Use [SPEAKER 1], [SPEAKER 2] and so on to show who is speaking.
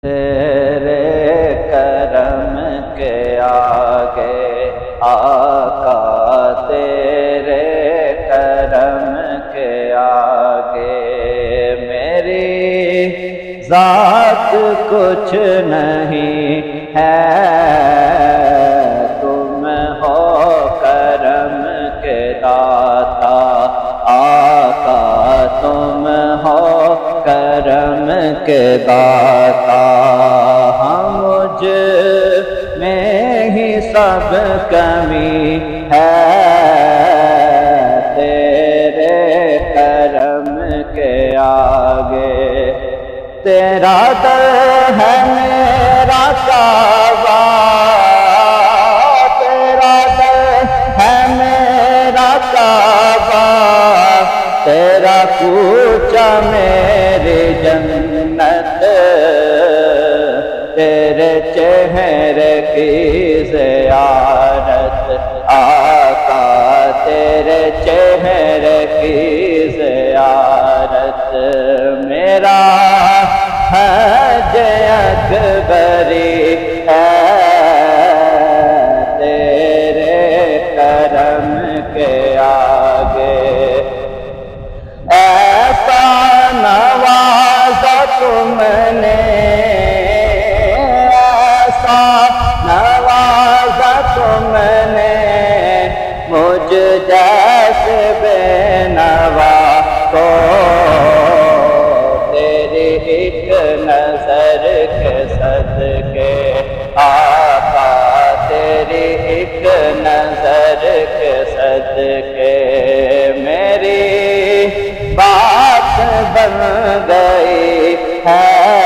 [SPEAKER 1] تیرے کرم کے آگے آقا، تیرے کرم کے آگے میری ذات کچھ نہیں ہے، تم ہو کرم کے داتا آقا، تم ہو کرم کے داتا، ہم مجھ میں ہی سب کمی ہے، تیرے کرم کے آگے تیرا در ہے میرا کعبہ، تیرا در ہے میرا کعبہ، تیرا کوچہ میری جنت، تیرے چہرے کی زیارت آقا، تیرے چہرے کی زیارت، میرا حج اکبری ہے، تیرے کرم کے آگے ایسا نوازا تم نے، ایسا نوازا تم نے مجھ جیسے بے نوا کو، تیری ایک نظر کے صدقے آقا، تیری ایک نظر کے صدقے میری بات بن گئی ہے،